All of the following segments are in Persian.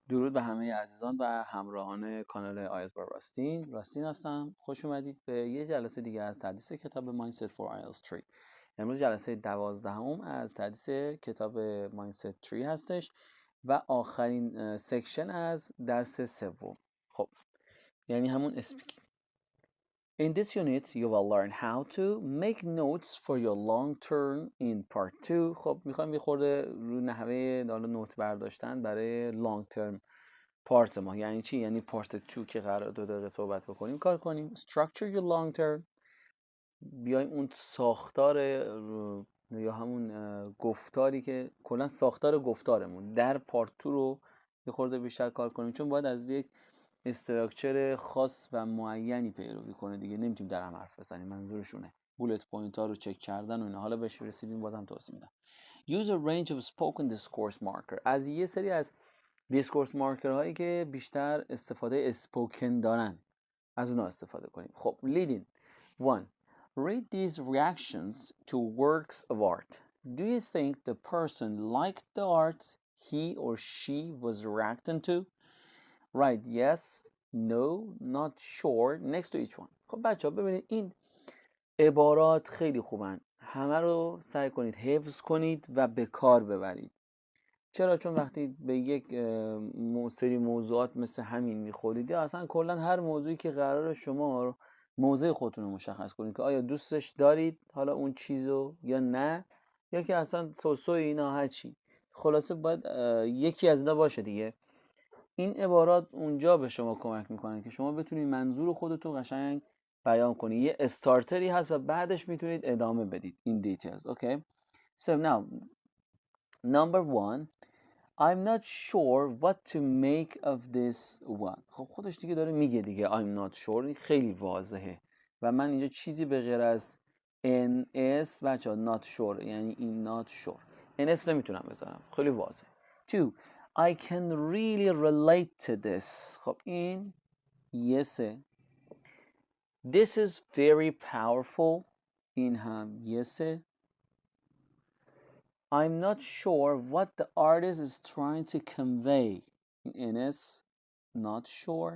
درود به همه عزیزان و همراهان کانال آیلتس با راستین هستم. خوش اومدید به یه جلسه دیگه از تدریس کتاب Mindset for IELTS 3. امروز جلسه 12 از تدریس کتاب Mindset 3 هستش و آخرین سکشن از درس سوم. خب یعنی همون اسپیکینگ. In this unit you will learn how to make notes for your long term in part 2. خب میخوایم یه خورده رو نحوه نوت برداشتن برای long term پارت ما. یعنی چی؟ یعنی پارت 2 که قرار 2 دقیقه صحبت بکنیم کار کنیم. Structure your long term. بیایم اون ساختار یا همون گفتاری که کلا ساختار گفتارمون در پارت 2 رو یه خورده بیشتر کار کنیم، چون باید از یک استراکچر خاص و معینی پیروی کنه دیگه. نمیتونیم در هم حرف بزنیم. منظورشونه بولت پوینت ها رو چک کردن و اینا. حالا بهش رسیدیم بازم توضیح میدم. Use a range of spoken discourse marker. از یه سری از دیسکورس مارکر هایی که بیشتر استفاده اسپوکن دارن از اونها استفاده کنیم. خب leading 1. Read these reactions to works of art. Do you think the person liked the art he or she was reacting to? Right, yes, no, not sure, next to each one. خب بچه ها ببینید این عبارات خیلی خوبن. همه رو سعی کنید حفظ کنید و به کار ببرید. چرا؟ چون وقتی به یک سری موضوعات مثل همین میخورید یا اصلا کلا هر موضوعی که قرار شما موضع خودتون رو مشخص کنید که آیا دوستش دارید حالا اون چیزو یا نه، یا که اصلا سوسوی اینا هرچی، خلاصه باید یکی از اینا باشه دیگه. این عبارات اونجا به شما کمک میکنن که شما بتونید منظور خودتون قشنگ بیان کنید. یه استارتری هست و بعدش میتونید ادامه بدید این دیتیلز. اوکی. So now number 1. I'm not sure what to make of this one. خب خودش دیگه داره میگه دیگه I'm not sure. این خیلی واضحه و من اینجا چیزی به غیر از NS بچه ها not sure یعنی این not sure NS نمیتونم بذارم. خیلی واضحه. 2. I can really relate to this. خب این yes. This is very powerful. این هم yes. I'm not sure what the artist is trying to convey. NS, not sure.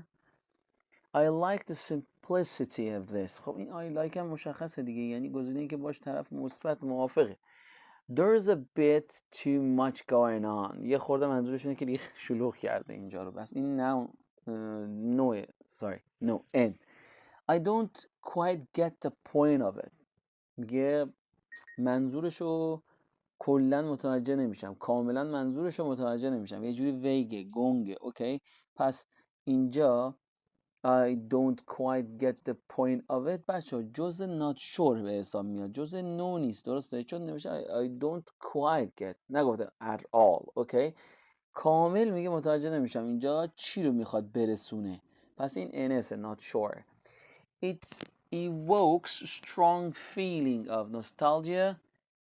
I like the simplicity of this. خب این I like هم مشخصه دیگه، یعنی گزینه‌ای که باش طرف مثبت موافقه. There's a bit too much going on. یه خورده منظورش اینه که دیگه شلوغ کرده اینجا رو. بس این now no sorry no N. I don't quite get the point of it. میگه منظورشو کلا متوجه نمیشم، کاملا منظورشو متوجه نمیشم، یه جوری ویگه، گنگه. اوکی، پس اینجا I don't quite get the point of it بچه ها جز not sure به حساب میاد، جز no نیست. درسته؟ چون نمیشه I don't quite get، نگفته at all. اوکی، کامل میگه متوجه نمیشم اینجا چی رو میخواد برسونه. پس این NS not sure. It evokes strong feeling of nostalgia,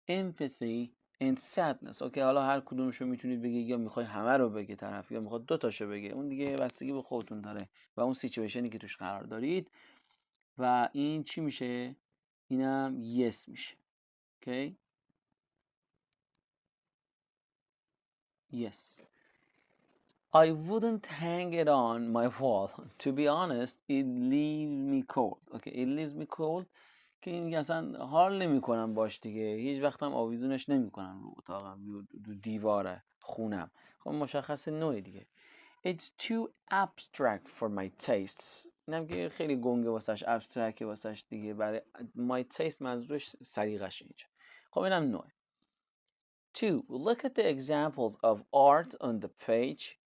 empathy and sadness. اوکی، حالا هر کدومشو میتونید بگید، یا میخوای همه رو بگه طرف یا میخواد دو تاشو بگه، اون دیگه بستگی به خودتون داره و اون سیچویشنی که توش قرار دارید. و این چی میشه؟ اینم yes میشه. اوکی، yes. I wouldn't hang it on my wall. To be honest, it leaves me cold. Okay, it leaves me cold که این اصلا حال نمی کنم باش دیگه، هیچ وقتم آویزونش نمی کنم رو اتاقم، رو دیواره خونم. خب مشخص نوعی دیگه. It's too abstract for my tastes. اینم که خیلی گنگه واسش، abstract واسش دیگه. برای my taste منظورش سلیقش اینجا. خب اینم نوعه. 2. Look at the examples of art on the page.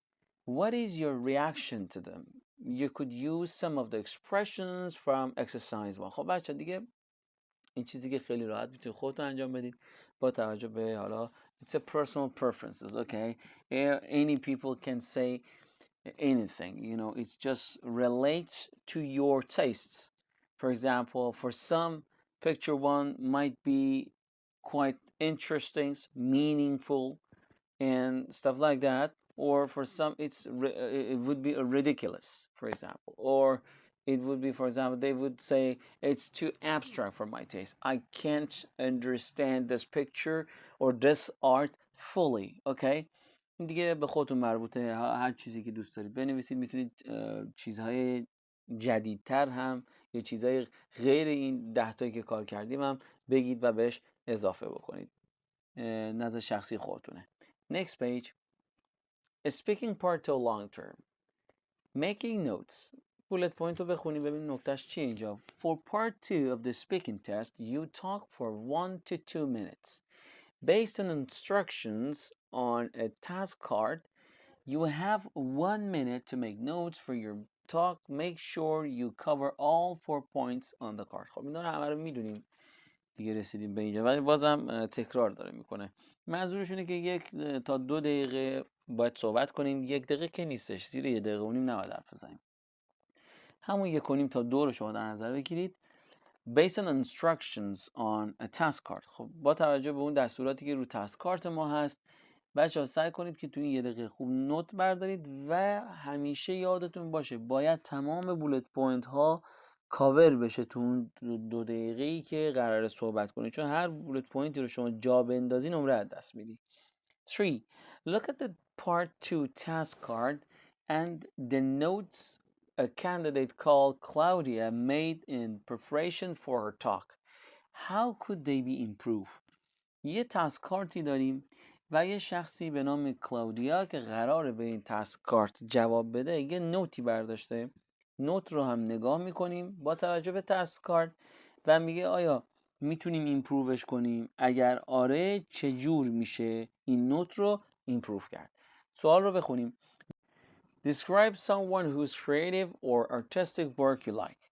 What is your reaction to them? You could use some of the expressions from exercise 1. خب بچه دیگه این چیزی که خیلی راحت میتونید خودتون انجام بدید با توجه به حالا it's a personal preferences. Okay, any people can say anything, you know, it just relates to your tastes. For example, for some, picture 1 might be quite interesting, meaningful and stuff like that, or for some it would be ridiculous, for example, or it would be, for example, they would say it's too abstract for my taste, I can't understand this picture or this art fully. Okay, این دیگه به خودتون مربوطه، هر چیزی که دوست دارید بنویسید. میتونید چیزهای جدیدتر هم یا چیزهای غیر این 10 تایی که کار کردیم هم بگید و بهش اضافه بکنید، نظر شخصی خودتونه. Next page. Speaking part to long term. Making notes. bullet point رو بخونید ببین نکتهش چیه اینجا. For part 2 of the speaking test, you talk for 1 to 2 minutes. Based on instructions on a task card, you have 1 minute to make notes for your talk. Make sure you cover all 4 points on the card. خب اینا رو همه رو میدونیم دیگه، رسیدیم به اینجا، ولی بازم تکرار داره میکنه. منظورش اینه که 1 تا 2 دقیقه باید صحبت کنیم. 1 دقیقه که نیستش، زیر 1 دقیقه و نیم نباید حرف بزنیم. همون 1 و نیم تا 2 رو شما در نظر بگیرید. Based on instructions on a task card. خب با توجه به اون دستوراتی که رو تاسک کارت ما هست، بچه‌ها سعی کنید که تو این 1 دقیقه خوب نوت بردارید و همیشه یادتون باشه باید تمام بولت پوینت ها کاور بشه تو اون 2 دقیقه‌ای که قراره صحبت کنید، چون هر بولت پوینتی رو شما جا بندازی نمره از دست میدی. 3. Look at the part 2 task card and the notes a candidate called Claudia made in preparation for her talk. How could they be improved? یه تاسک کارتی داریم و یه شخصی به نام کلاودیا که قراره به این تاسک کارت جواب بده یه نوتی برداشته. نوت رو هم نگاه میکنیم با توجه به تاسک کارت و میگه آیا میتونیم ایمپرووش کنیم؟ اگر آره چجور میشه این نوت رو ایمپروو کرد؟ سوال رو بخونیم. Describe someone whose creative or artistic work you like.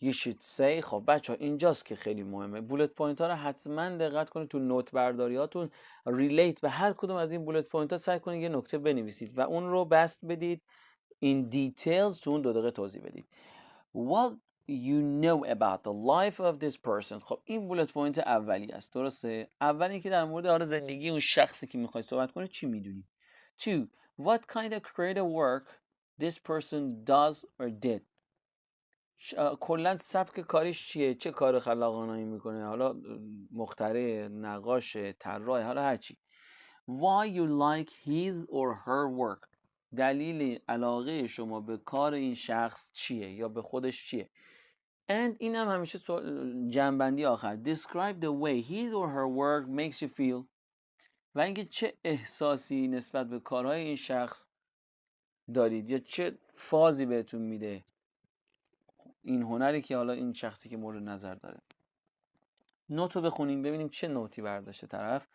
You should say. خب بچه ها اینجاست که خیلی مهمه. بولت پوینت ها رو حتما دقت کنید تو نوت برداریاتون. ریلیت به هر کدوم از این بولت پوینت ها سعی کنید یه نکته بنویسید و اون رو بست بدید in details تو اون 2 دقیقه توضیح بدید. What you know about the life of this person. خب این بولت پوینت اولی است، درسته؟ اولی که در مورد زندگی اون شخصی که میخوای صحبت کنی چی میدونی. 2. What kind of creative work this person does or did. کلا سبک کاریش چیه، چه کار خلاقانه‌ای میکنه، حالا مخترع، نقاش، طراح، حالا هر چی. Why you like his or her work. دلیل علاقه شما به کار این شخص چیه یا به خودش چیه. And این هم همیشه جنبندی آخر. Describe the way his or her work makes you feel. و اینکه چه احساسی نسبت به کارهای این شخص دارید یا چه فازی بهتون میده این هنری که حالا این شخصی که مورد نظر داره. نوتو بخونیم ببینیم چه نوتی برداشته طرف.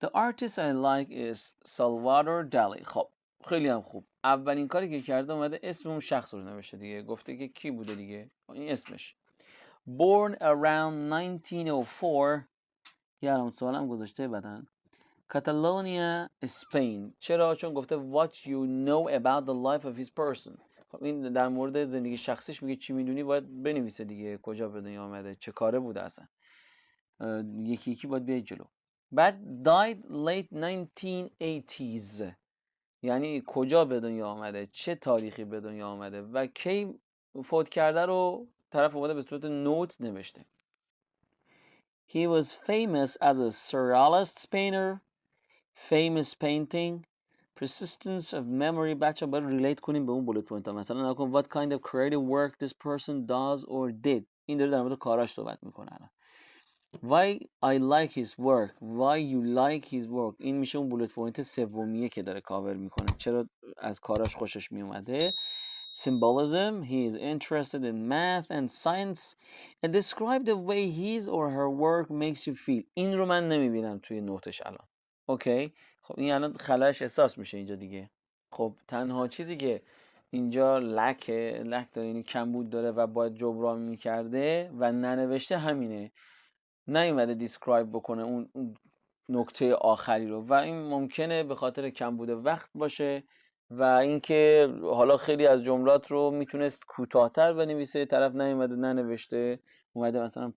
The artist I like is Salvador Dali. خب خیلی هم خوب. اولین کاری که کرده اومده اسم اون شخص رو نوشته دیگه، گفته که کی بوده دیگه، این اسمش. Born around 1904. یه علامت سوال هم گذاشته بدن. Catalonia, Spain. چرا؟ چون گفته what you know about the life of his person. خب این در مورد زندگی شخصیش میگه چی میدونی باید بنویسه دیگه، کجا به دنیا آمده، چه کاره بوده اصلا، یکی یکی باید بیاید جلو. بعد died late 1980s یعنی کجا به دنیا آمده، چه تاریخی به دنیا آمده و کی فوت کرده رو طرف اومده به صورت نوت نوشته. He was famous as a surrealist painter. Famous painting. Persistence of memory. بچه باید ریلیت کنیم به اون بولت پوینت ها. مثلا نکن what kind of creative work this person does or did. این داره در مورد کاراش صحبت میکنه الان. Why I like his work. Why you like his work. این میشه اون بولت پوینت سومیه که داره کاور میکنه، چرا از کاراش خوشش میومده. Symbolism. He is interested in math and science. And describe the way his or her work makes you feel. این رو من نمیبینم توی نوتش الان. اوکی. خب این الان خلاش احساس میشه اینجا دیگه. خب تنها چیزی که اینجا لک داره، یعنی کمبود داره و باید جبران میکرده و ننوشته همینه، نیومده دیسکرایب بکنه اون نکته آخری رو و این ممکنه به خاطر کمبود وقت باشه و اینکه حالا خیلی از جملات رو میتونست کوتاه‌تر بنویسه، طرف نیومده ننوشته، اومده مثلا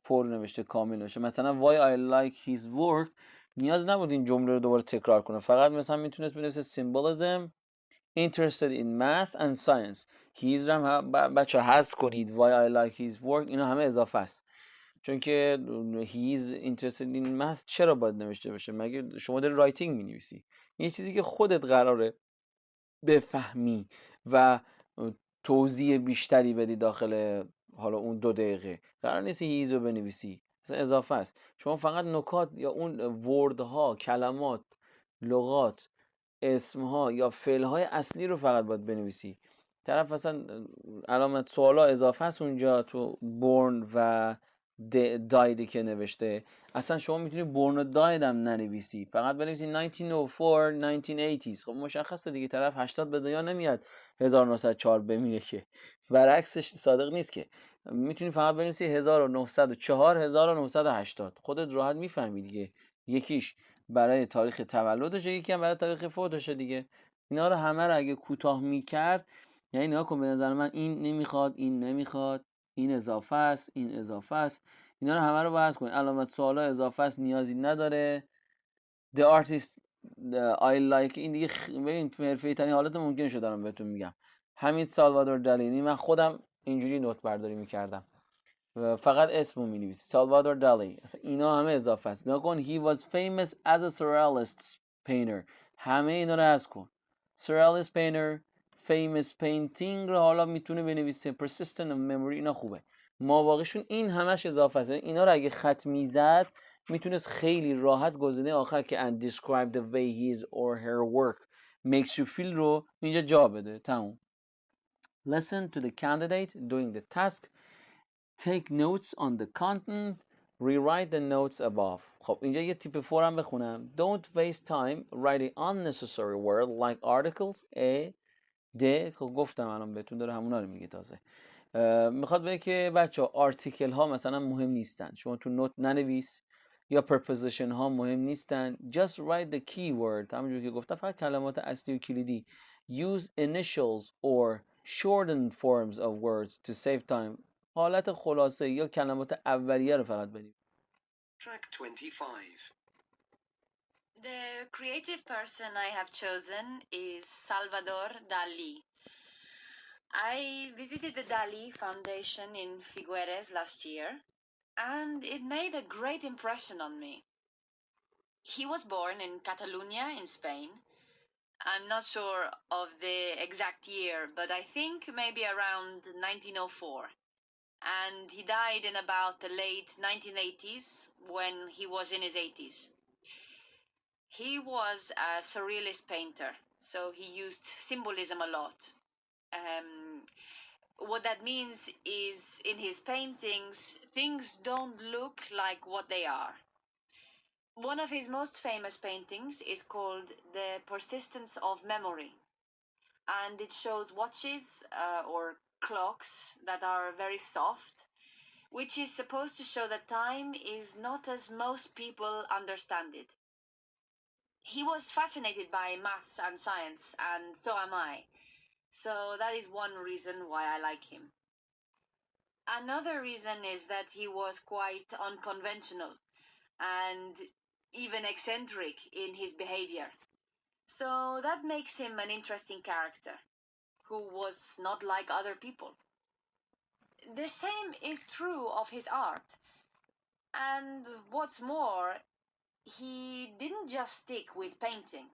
پر نوشته، کامل نوشته. مثلا why I like his work نیاز نبود این جمله رو دوباره تکرار کنه، فقط مثلا میتونست بنویسه symbolism, interested in math and science. his هم بچه حذف کنید، why I like his work اینا همه اضافه است چون که he is interested in math چرا باید نوشته باشه؟ مگه شما داری رایتینگ می‌نویسی؟ یه چیزی که خودت قراره بفهمی و توضیح بیشتری بدی داخل حالا اون 2 دقیقه. قرار نیست هیز رو بنویسی، مثلا اضافه است. شما فقط نکات یا اون وردها، کلمات، لغات، اسمها یا فعلهای اصلی رو فقط باید بنویسی. طرف مثلا علامت سوالا اضافه است اونجا تو born و died که نوشته. اصلا شما میتونی born و died هم ننویسی، فقط بنویسی 1904 1980. خب مشخصه دیگه، طرف 80 به دنیا نمیاد 1904 بمیره که، برعکسش صادق نیست که. میتونی فقط بنویسی 1904 1980. خودت راحت میفهمی دیگه، یکیش برای تاریخ تولدشه، یکی هم برای تاریخ فوتشه دیگه. اینا رو همه رو اگه کوتاه میکرد، یعنی نگاه کن، به نظر من این نمیخواد، این نمیخواد، این اضافه است، این اضافه است، اینا رو همه رو باید کنید. علامت سوالا اضافه است، نیازی نداره. The artist I like این دیگه ببین حرفه‌ای ترین حالت ممکن شده دارم بهتون میگم. همین سالوادور دالی، من خودم اینجوری نوت برداری میکردم، فقط اسمو می‌نویسی سالوادور دالی. اصلا اینا همه اضافه است. نگاه کن he was famous as a surrealist painter، همه اینا رو حذف کن. surrealist painter، famous painting رو حالا میتونه بنویسه، persistent of memory، اینا خوبه. ما واقعشون این همش اضافه است. اینا رو اگه خط میزد میتونست خیلی راحت گزینه آخر که and describe the way his or her work makes you feel رو اینجا جا بده. تموم. listen to the candidate doing the task، take notes on the content، rewrite the notes above. خب اینجا یه تیپ 4 هم بخونم. Don't waste time writing unnecessary word like articles a د. خب گفتم الان بهتون داره همونا رو میگه. تازه میخواد بگه که بچه آرتیکل ها مثلا مهم نیستن، شما تو نوت ننویس، یا preposition ها مهم نیستن. just write the keyword، همونجور که گفتم فقط کلمات اصلی و کلیدی. use initials or shortened forms of words to save time، حالت خلاصه یا کلمات اولیه رو فقط بنویس. Track 25. The creative person I have chosen is Salvador Dali. I visited the Dali Foundation in Figueres last year, and it made a great impression on me. He was born in Catalonia in Spain. I'm not sure of the exact year, but I think maybe around 1904. And he died in about the late 1980s when he was in his 80s. He was a surrealist painter, so he used symbolism a lot. What that means is in his paintings, things don't look like what they are. One of his most famous paintings is called The Persistence of Memory, and it shows watches or clocks that are very soft, which is supposed to show that time is not as most people understand it. He was fascinated by maths and science, and so am I. So that is one reason why I like him. Another reason is that he was quite unconventional and even eccentric in his behavior. So that makes him an interesting character who was not like other people. The same is true of his art. And what's more, he didn't just stick with painting.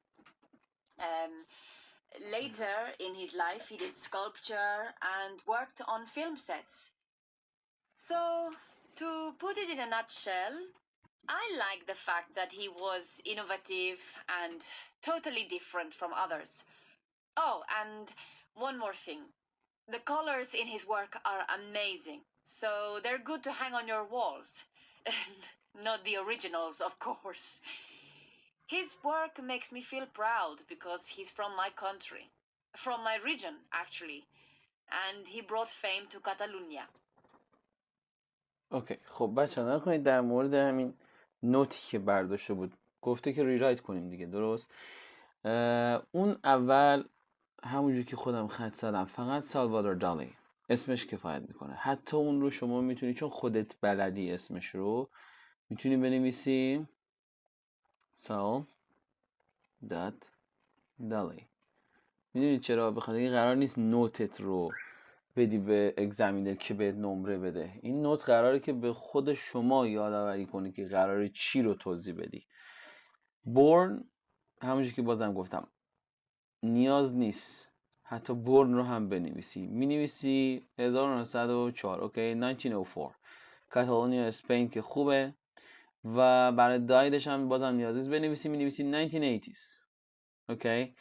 Later in his life, he did sculpture and worked on film sets. So, to put it in a nutshell, I like the fact that he was innovative and totally different from others. Oh, and one more thing. The colors in his work are amazing, so they're good to hang on your walls. Not the originals, of course. His work makes me feel proud because he's from my country. From my region, actually. And he brought fame to Catalonia. اوکی خب بچه ها کنید در مورد همین نوتی که برداشته بود گفته که ریرایت کنیم دیگه، درست؟ اون اول همونجور که خودم خط زدم فقط سالوادور دالی اسمش کفایت میکنه. حتی اون رو شما میتونی چون خودت بلدی اسمش رو میتونی بنویسی سال دات دالی. میدونید چرا؟ بخاطر اینکه قرار نیست نوتت رو بدی به اگزمینر که به نمره بده. این نوت قراره که به خود شما یادآوری کنی که قراره چی رو توضیح بدی. born همونجوری که بازم گفتم نیاز نیست حتی born رو هم بنویسی. مینویسی 1904 اوکی 1904 کاتالونیا اسپین که خوبه، و برای دایدش هم بازم نیاز نیست بنویسی، مینویسی 1980s اوکی.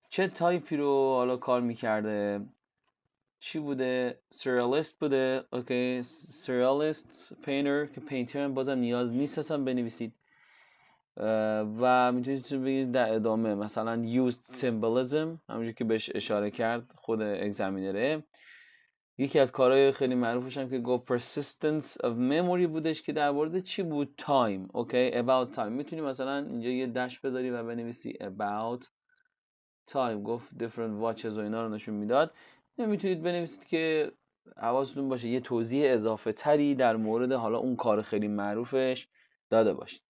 چه تایپی رو حالا کار میکرده؟ چی بوده؟ سریالیست بوده اوکی. سریالیست پینتر که پینتر هم بازم نیاز نیست اصلا بنویسید. و میتونید بگید در ادامه مثلا used symbolism همونجور که بهش اشاره کرد خود اگزمینره. یکی از کارهای خیلی معروفش هم که گفت persistence of memory بودش که در مورد چی بود؟ time اوکی about time. میتونی مثلا اینجا یه دش بذاری و بنویسی about time. گفت different watches و اینا رو نشون میداد. میتونید بنویسید که حواستون باشه یه توضیح اضافه تری در مورد حالا اون کار خیلی معروفش داده باشید.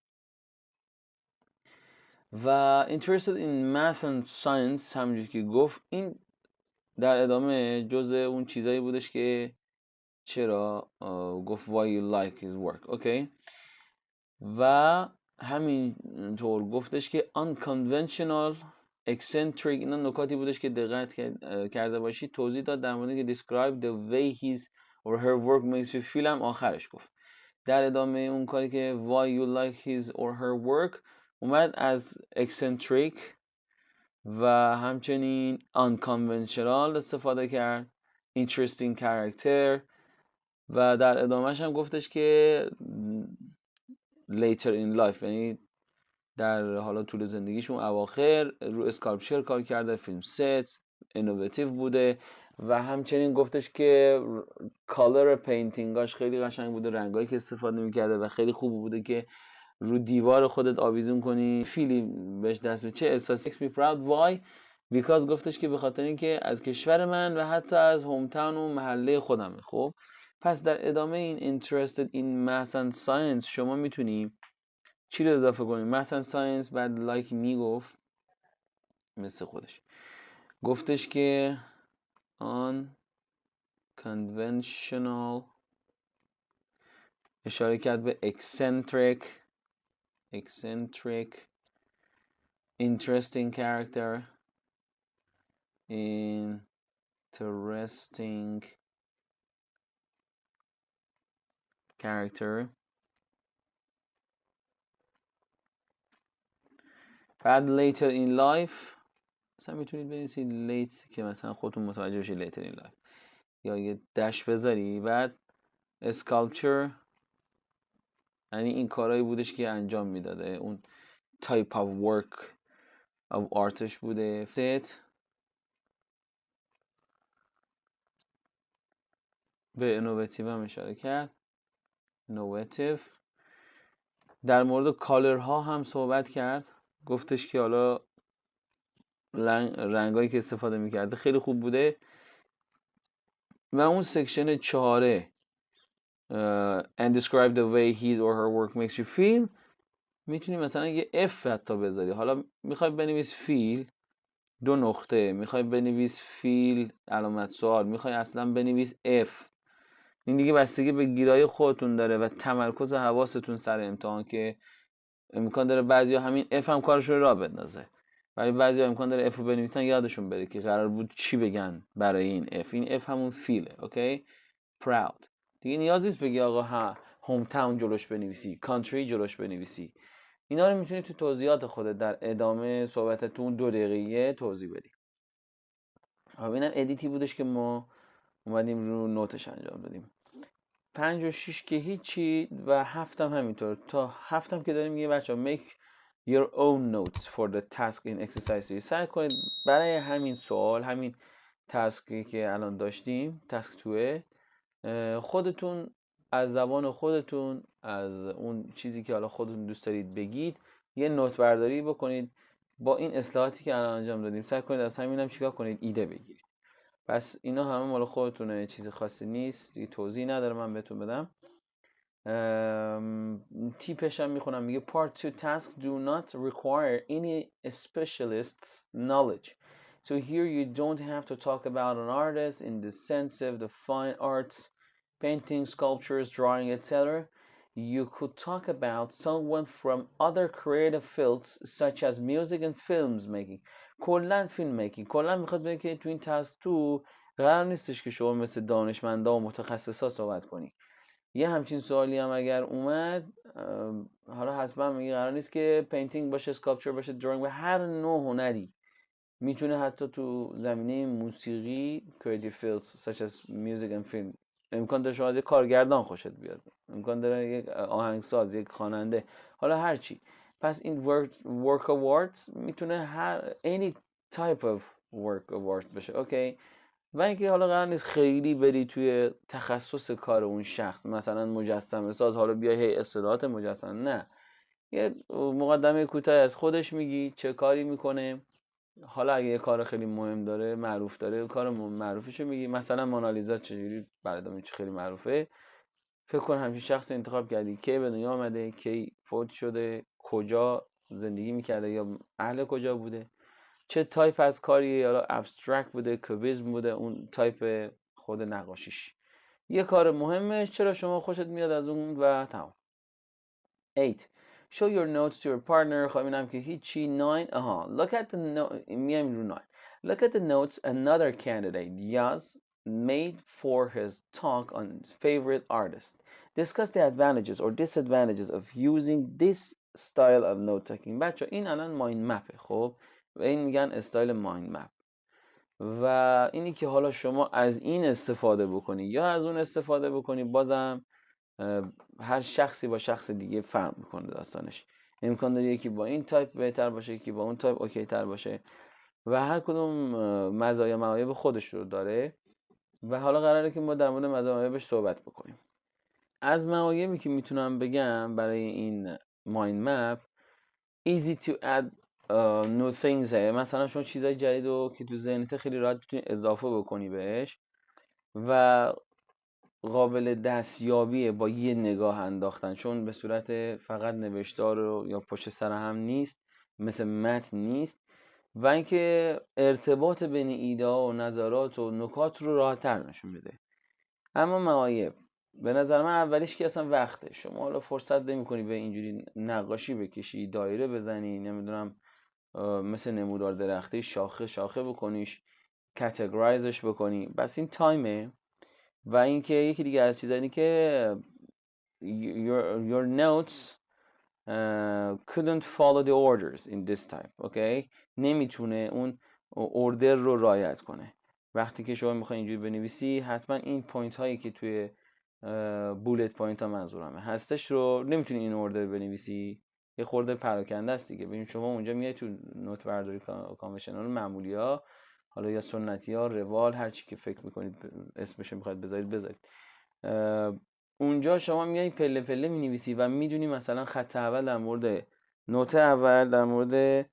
و interested in math and science همونجوری که گفت این در ادامه جزء اون چیزایی بودش که چرا گفت why you like his work اوکی. و همینطور گفتش که unconventional eccentric اینا نکاتی بودش که دقت کرده باشید توضیح داد در مورد که describe the way his or her work makes you feel هم آخرش گفت. در ادامه اون کاری که why you like his or her work اومد از eccentric و همچنین unconventional استفاده کرد، interesting character، و در ادامهش هم گفتش که later in life یعنی در حالا طول زندگیشون اواخر رو اسکالپچر کار کرده، فیلم ست، اینوویتیو بوده، و همچنین گفتش که کالر پینتینگاش خیلی قشنگ بوده، رنگایی که استفاده میکرده و خیلی خوب بوده که رو دیوار خودت آویزون کنی فیلی بهش دست به چه احساسی. makes me proud why because گفتش که به خاطر اینکه از کشور من و حتی از هوم تاون و محله خودمه. خب پس در ادامه این interested in math and science شما میتونی چی رو اضافه کنی؟ math and science بعد لایک میگفت مثل خودش گفتش که on conventional اشاره کرد به eccentric interesting character interesting character. بعد later in life مثلا میتونید بنویسید late که مثلا خودتون متوجه بشید later in life، یا یه دش بذاری. بعد sculpture یعنی این کارهایی بودش که انجام میداده، اون type of work of artش بوده. set به innovative هم اشاره کرد، innovative. در مورد کالر ها هم صحبت کرد، گفتش که حالا رنگایی که استفاده میکرده خیلی خوب بوده. و اون سکشن 4 and describe the way his or her work makes you feel میتونی مثلا یه F حتی بذاری. حالا میخوای بنویس feel 2 نقطه، میخوای بنویس feel علامت سوال، میخوای اصلا بنویس F. این دیگه بستگی به گیرای خودتون داره و تمرکز حواستون سر امتحان که امکان داره بعضیا همین F هم کارشون رو راه بندازه، ولی بعضیا امکان داره F رو بنویسن یادشون بره که قرار بود چی بگن برای این F. این F همون فیله اوکی. proud دیگه نیاز نیست بگی آقا هوم تاون جلوش بنویسی، کانتری جلوش بنویسی. اینا رو میتونی تو توضیحات خودت در ادامه صحبتتون 2 دقیقه توضیح بدی. خب اینم ادیتی بودش که ما اومدیم رو نوتش انجام دادیم. 5 و 6 که هیچی و 7 هم همینطور. تا 7 هم که داریم یه بچه make your own notes for the task in exercise. سعی کنید برای همین سوال، همین تاسکی که الان داشتیم، تاسک 2، خودتون از زبان خودتون، از اون چیزی که حالا خودتون دوست دارید بگید، یه نوت برداری بکنید. با این اصلاحاتی که الان انجام دادیم سعی کنید از همین هم چیکار کنید، ایده بگیرید. پس اینا همه مال خودتونه، چیز خاصی نیست دیگه، توضیح نداره من بهتون بدم. تیپش هم میخونم، میگه part 2 tasks do not require any specialist's knowledge So here you don't have to talk about an artist in the sense of the fine arts, painting, sculptures, drawing, etc. You could talk about someone from other creative fields such as music and films making. کلا فیلم میکینگ، کلا میخواد بگه که تو این تو قرار نیستش که شما مثل دانشمندا و متخصصا صحبت کنی. یه همچین سوالی هم اگر اومد، حالا حتما میگه قرار نیست که پینتینگ باشه، اسکالپچر باشه، دراینگ و هر نوع هنری. میتونه حتی تو زمینه موسیقی creative fields such as music and film. امکان داره شما از یک کارگردان خوشت بیاد، امکان داره یک آهنگساز، یک خواننده، حالا هر چی. پس این work of arts میتونه هر any type of work of art بشه. اوکی. و اینکه حالا قرار نیست خیلی بری توی تخصص کار اون شخص، مثلا مجسمه ساز حالا بیای هی اصطلاحات مجسمه، نه، یه مقدمه کوتاه از خودش میگی چه کاری میکنه. حالا اگه یه کار خیلی مهم داره، معروف داره، کار معروفشو میگی. مثلا مونالیزا چجوری برادر خیلی معروفه، فکر کن همین شخص انتخاب کردی، کی به دنیا آمده، کی فوت شده، کجا زندگی میکرده یا اهل کجا بوده، چه تایپ از کاری، حالا ابسترکت بوده، کوبیسم بوده، اون تایپ خود نقاشیش. یه کار مهمه، چرا شما خوشت میاد از اون و تمام. 8. Show your notes to your partner. خب اینم که هیچی. 9. Look at the note. میایم رو 9. Look at the notes another candidate Yaz made for his talk on favorite artist. Discuss the advantages or disadvantages of using this style of note taking. بچه این الان مایند مپه. خب و این میگن استایل مایند مپ. و اینی که حالا شما از این استفاده بکنی یا از اون استفاده بکنی، بازم هر شخصی با شخص دیگه فرق میکنه داستانش. امکان داره یکی با این تایپ بهتر باشه، یکی با اون تایپ اوکی تر باشه و هر کدوم مزایا معایب خودش رو داره و حالا قراره که ما در مورد مزایا معایبش صحبت بکنیم. از معایبی که میتونم بگم برای این مایند مپ، easy to add new things. مثلا شما چیزای جدید رو که تو ذهنت خیلی راحت میتونی اضافه بکنی بهش و قابل دستیابیه با یه نگاه انداختن، چون به صورت فقط نوشتار رو یا پشت سر هم نیست، مثل متن نیست و اینکه ارتباط بین ایده ها و نظرات و نکات رو راحت‌تر نشون بده. اما معایب به نظر من اولیش که اصلا وقته. شما حالا فرصت نمی‌کنی به اینجوری نقاشی بکشی، دایره بزنی، نمیدونم مثل نمودار درختی شاخه شاخه بکنیش، کاتگورایزش بکنی، بس این تایمه. و اینکه یکی دیگه از چیزا اینه که your notes couldn't follow the orders in this type. اوکی، نمیتونه اون اوردر رو رعایت کنه. وقتی که شما میخوای اینجوری بنویسی، حتما این پوینت هایی که توی بولت پوینت ها منظورمه هستش رو نمیتونی این اوردر بنویسی، یه خورده پراکنده است دیگه. ببین شما اونجا میای تو نوت برداری کانونشنال معمولی ها، حالا یا سنتی ها، روال، هر چی که فکر میکنید اسمش میخواید بذارید. اونجا شما میای پله پله مینویسی و میدونی مثلا خط اول در مورد نوت اول، در مورد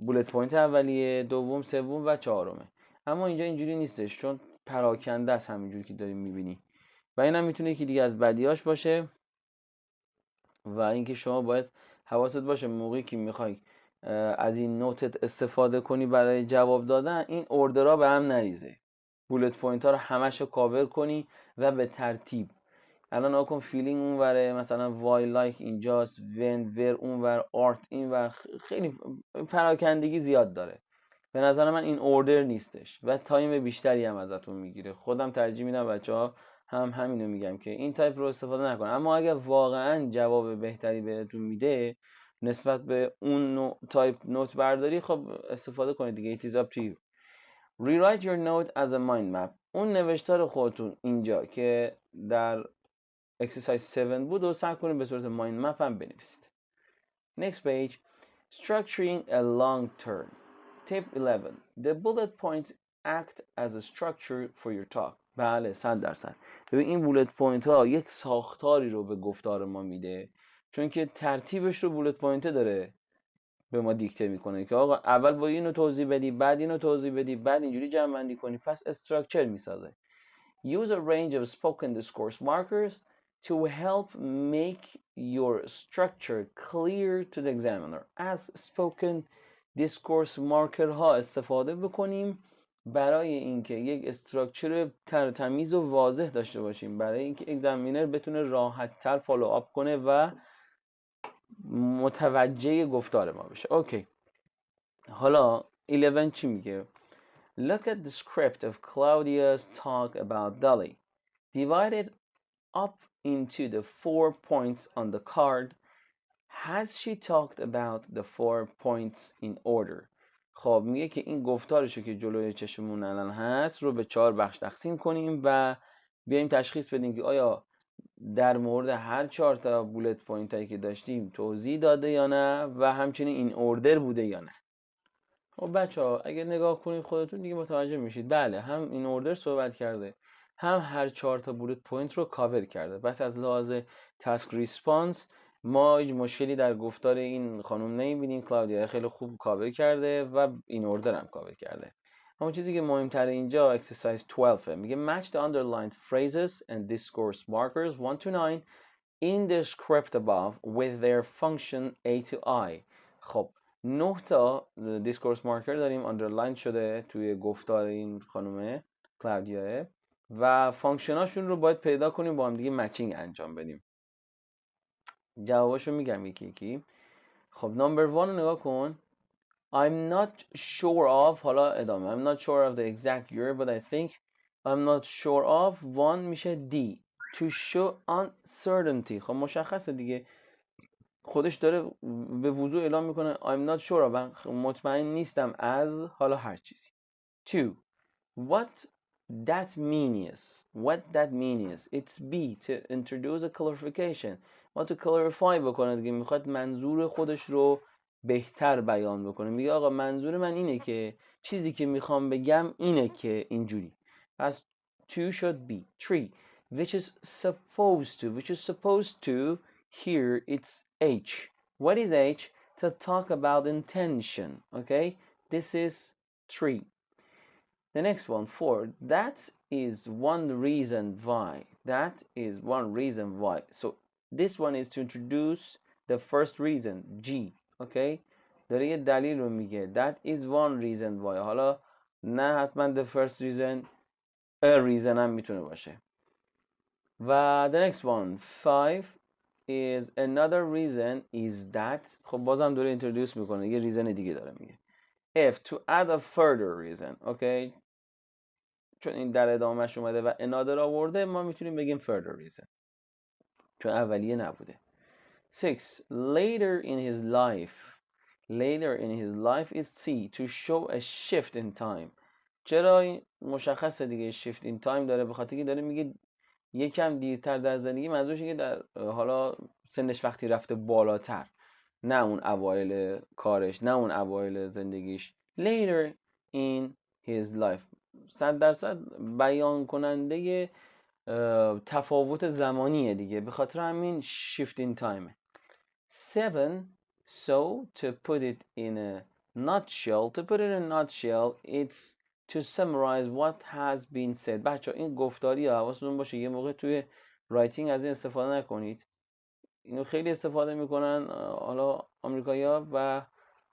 بولت پوینت اولیه، دوم، سوم و چهارمه. اما اینجا اینجوری نیستش، چون پراکنده است همینجوری که داریم میبینی و اینم میتونه یکی دیگه از بدیاش باشه. و اینکه شما باید حواست باشه موقعی که میخوای از این نوتت استفاده کنی برای جواب دادن، این اوردرها به هم نریزه، بولت پوینت ها رو همش رو کاور کنی و به ترتیب. الان آکن فیلینگ اون وره، مثلا وای لایک اینجاست، وند ور اون ور، آرت این ور، خیلی پراکندگی زیاد داره. به نظر من این اوردر نیستش و تایم بیشتری هم ازتون میگیره. خودم ترجیح میدم بچه‌ها هم همینو میگم که این تایپ رو استفاده نکنه. اما اگر واقعا جواب بهتری بهتون میده نسبت به اون تایپ نوت برداری، خب استفاده کنید دیگه. It is up to you. Rewrite your note as a mind map. اون نوشتار خودتون اینجا که در exercise 7 بود و سعی کنید به صورت mind map هم بنویسید. Next page. Structuring a long term. Tip 11. The bullet points act as a structure for your talk. بله 100%. ببین این بولت پوینت ها یک ساختاری رو به گفتار ما میده، چون که ترتیبش رو بولت پوینت داره به ما دیکته میکنه که آقا اول با اینو توضیح بدی، بعد اینو توضیح بدی، بعد اینجوری جمع بندی کنی. پس استراکچر میسازه. Use a range of spoken discourse markers to help make your structure clear to the examiner. از spoken دیسکورس مارکر ها استفاده بکنیم برای اینکه یک استراکچر تمیز و واضح داشته باشیم، برای اینکه اگزامینر بتونه راحت تر فالو آپ کنه و متوجه گفتار ما بشه. اوکی، حالا 11 چی میگه؟ Look at the script of Claudia's talk about Dolly. Divide it up into the 4 points on the card. Has she talked about the 4 points in order? خب میگه که این گفتارشو که جلوی چشمون الان هست رو به 4 بخش تقسیم کنیم و بیایم تشخیص بدیم که آیا در مورد هر 4 تا بولت پوینت هایی که داشتیم توضیح داده یا نه و همچنین این اوردر بوده یا نه. خب بچه ها اگه نگاه کنید خودتون دیگه متوجه میشید بله هم این اوردر صحبت کرده، هم هر 4 تا بولت پوینت رو کاور کرده. بس از لحاظ تاسک ریسپانس ما هیچ مشکلی در گفتار این خانم نمیبینیم. کلاودیا خیلی خوب کاور کرده و این اوردر هم کاور کرده. اما چیزی که مهمتره اینجا exercise 12 میگه match the underlined phrases and discourse markers 1 to 9 in the script above with their function A to I. خب 9 تا دیسکورس مارکر داریم آندرلاین شده توی گفتار این خانومه کلاودیاه و فانکشناشون رو باید پیدا کنیم با هم دیگه مچینگ انجام بدیم. جواباشو میگم یکی یکی. خب نمبر 1 رو نگاه کن. I'm not sure of، حالا ادامه، I'm not sure of the exact year but I think I'm not sure of. 1 میشه D. To show uncertainty. خب مشخصه دیگه، خودش داره به وضوح اعلام میکنه I'm not sure of، مطمئن نیستم از حالا هر چیزی. 2 what that means. It's B. to introduce a clarification. ما تو clarify بکنه دیگه، میخواد منظور خودش رو بهتر بیان بکنه. میگه آقا منظور من اینه که چیزی که میخوام بگم اینه که اینجوری. پس 2 should be. 3 which is supposed to here it's H. What is H? To talk about intention. Okay, this is 3. The next one, 4. That is one reason why. So this one is to introduce the first reason, G. Okay, داره یه دلیل رو میگه. That is one reason why. حالا نه حتما the first reason a reason هم میتونه باشه. و the next one, 5 is another reason is that. خب بازم داره introduce میکنه، یه reason دیگه داره میگه. F to add a further reason. Okay, چون این در ادامهش اومده و another آورده ما میتونیم بگیم further reason چون اولیه نبوده. 6 later in his life is C. to show a shift in time. چرا این مشخصه دیگه shift in time داره؟ به خاطر که داره میگه یکم دیرتر در زندگی، منظورش اینه که در حالا سنش وقتی رفته بالاتر، نه اون اوایل کارش، نه اون اوایل زندگیش. later in his life 100% بیان کننده تفاوت زمانیه دیگه، به خاطر همین shift in time. 7 so to put it in a nutshell it's to summarize what has been said. بچه این گفتاری ها حواستون باشه یه موقع توی رایتینگ از این استفاده نکنید. اینو خیلی استفاده میکنن حالا آمریکایی‌ها و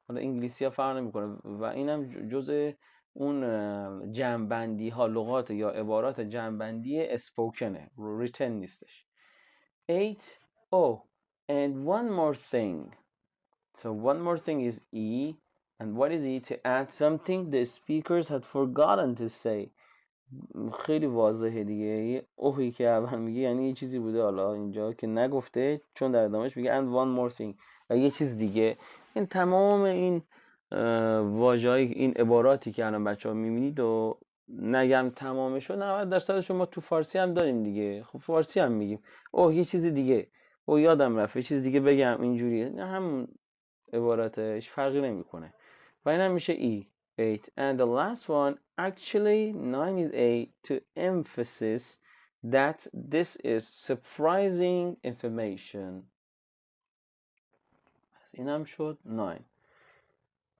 حالا انگلیسی ها فرق نمیکنه و اینم جزء اون جمع‌بندی ها، لغات یا عبارات جمع‌بندی اسپوکنه، ریتن نیستش. 8 oh and one more thing. So one more thing is E. And what is E? To add something the speakers had forgotten to say. خیلی واضحه دیگه. یه اوهی که اول میگه یعنی یه چیزی بوده حالا اینجا که نگفته، چون در ادامهش میگه and one more thing و یه چیز دیگه. این تمام این واژه‌های، این عباراتی که الان بچه‌ها می‌بینید و نگم تمامشو 90% ما تو فارسی هم داریم دیگه. خب فارسی هم میگیم اوه یه چیز دیگه، او یادم رفت یه چیز دیگه بگم، اینجوریه. نه همون عباراتش فرقی نمیکنه و این هم میشه E. 8 and the last one actually 9 is A. to emphasize that this is surprising information. این هم شد 9.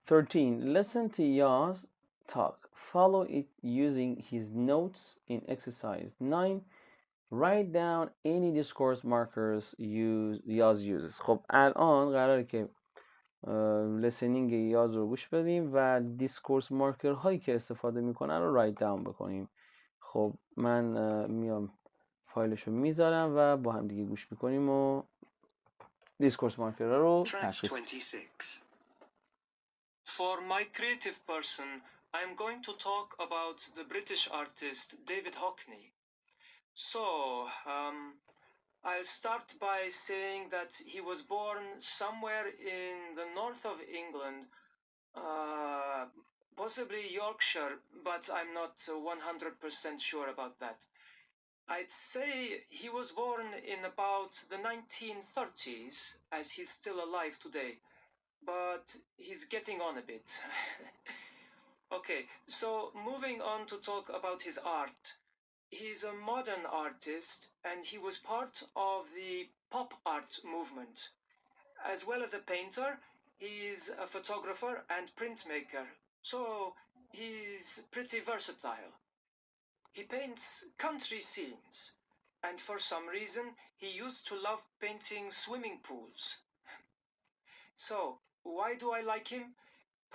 13 listen to Yaz talk, follow it using his notes in exercise 9. write down any discourse markers Yaz uses. خب الان قراره که لسنینگ یاز رو گوش بدیم و دیسکورس مارکر هایی که استفاده میکنن رو رایت داون بکنیم. خب من میام فایلش رو میذارم و با هم دیگه گوش میکنیم و دیسکورس مارکر رو تشخیص میدیم. For my creative person, I'm going to talk about the British artist David Hockney. So, I'll start by saying that he was born somewhere in the north of England, possibly Yorkshire, but I'm not 100% sure about that. I'd say he was born in about the 1930s, as he's still alive today, but he's getting on a bit. Okay, so moving on to talk about his art. He's a modern artist, and he was part of the pop art movement. As well as a painter, he's a photographer and printmaker, so he's pretty versatile. He paints country scenes, and for some reason, he used to love painting swimming pools. So, why do I like him?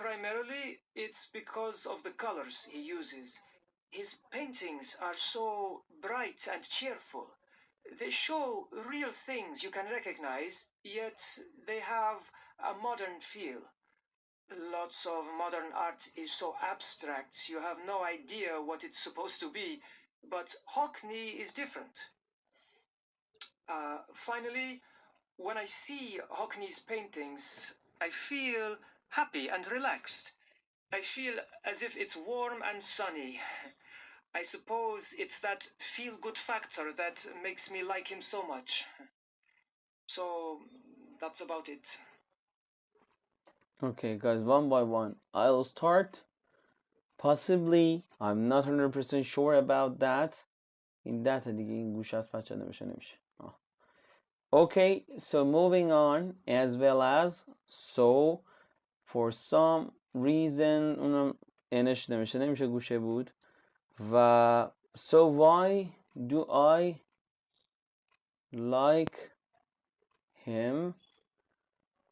Primarily, it's because of the colors he uses. His paintings are so bright and cheerful. They show real things you can recognize, yet they have a modern feel. Lots of modern art is so abstract, you have no idea what it's supposed to be, but Hockney is different. Finally, when I see Hockney's paintings, I feel happy and relaxed. I feel as if it's warm and sunny. I suppose it's that feel-good factor that makes me like him so much. So, that's about it. Okay guys, one by one I'll start. Possibly, I'm not 100% sure about that. این داتا دیگه این گوش از بچه نمیشه. Okay, so moving on, as well as, so, for some reason, اونم انش نمیشه گوشه بود. و so why do I like him.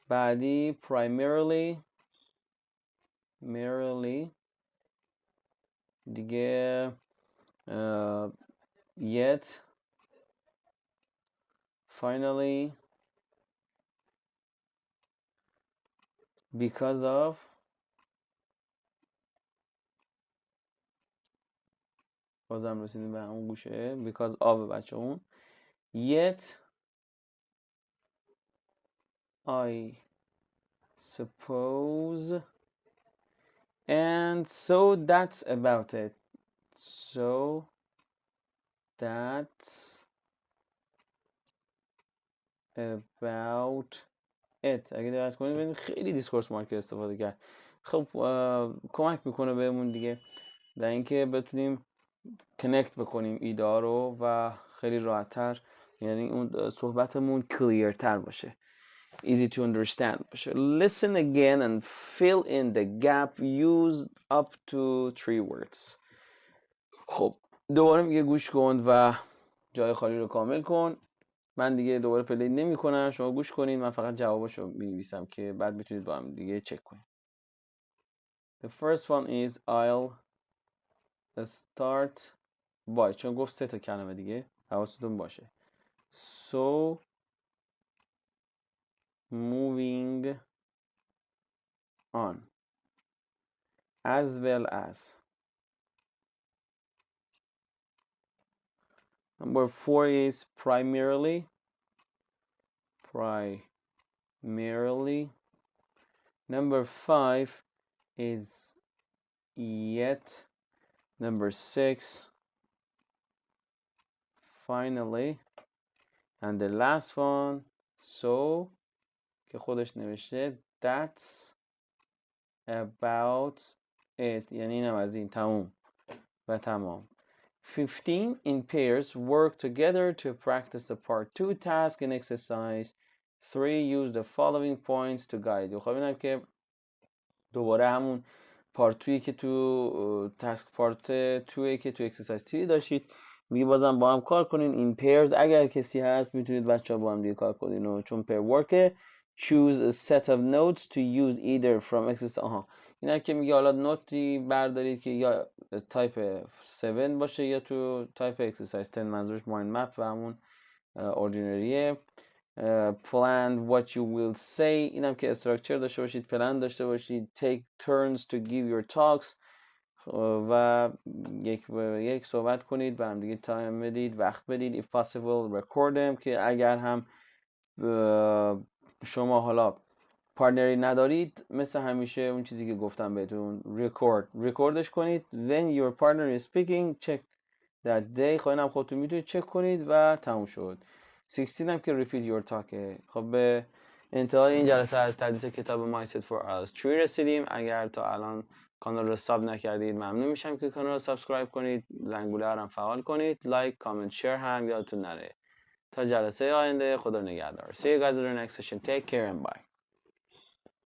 بعدی primarily دیگه yet finally because of بازم رسیدیم به همون گوشه because of بچه اون yet I suppose and so that's about it. So that's about it. اگه دقت کنید ببینید خیلی دیسکورس مارکر استفاده کرد. خب کمک میکنه بهمون دیگه در اینکه بتونیم کنکت بکنیم ایده ها رو و خیلی راحت تر، یعنی اون صحبتمون کلیر تر باشه، easy to understand باشه. Listen again and fill in the gap. Use up to 3 words. خب دوباره میگه گوش کن و جای خالی رو کامل کن. من دیگه دوباره پلی نمی کنم، شما گوش کنید، من فقط جواباشو می نویسم که بعد میتونید با هم دیگه چک کنید. The first one is I'll start by. چون گفت 3 تا کلمه دیگه حواستون باشه. So moving on, as well as. Number 4 is primarily. Number 5 is yet. Number 6 finally. And the last one, so, که خودش نوشته that's about it. یعنی اینم از این تموم و تمام. 15 in pairs work together to practice the part 2 task in exercise 3. Use the following points to guide you. خب اینم که دوباره همون پارت 2 که تو تاسک پارت 2 که تو اکسرسایز 3 داشتید، میگه بازم با هم کار کنین این پیرز. اگر کسی هست میتونید بچه‌ها با هم دیگه کار کنین و چون پیر ورکه choose a set of notes to use either from exercise. اینا که میگه حالا نوتی بردارید که یا تایپ 7 باشه یا تو تایپ اکسرسایز 10. منظورش مایند مپ و همون اوردینریه. plan what you will say، اینم که استراکچر داشته باشید، پلن داشته باشید. take turns to give your talks، و یک صحبت کنید، به هم دیگه تایم بدید، وقت بدید. if possible record them، که اگر هم شما حالا پارتنری ندارید، مثل همیشه اون چیزی که گفتم بهتون، ریکوردش کنید. when your partner is speaking check that day، خب اینم خودتون میتونید چک کنید و تموم شد. 16 هم که repeat your talk. خب به انتهای این جلسه از تدریس کتاب mindset for IELTS 3 رسیدیم. اگر تا الان کانال رو ساب نکردید ممنون میشم که کانال رو سابسکرایب کنید، زنگوله رو هم فعال کنید، لایک، کامنت، شیر هم یادتون نره. تا جلسه آینده، خدا نگهدار. See you guys in the next session. Take care and bye.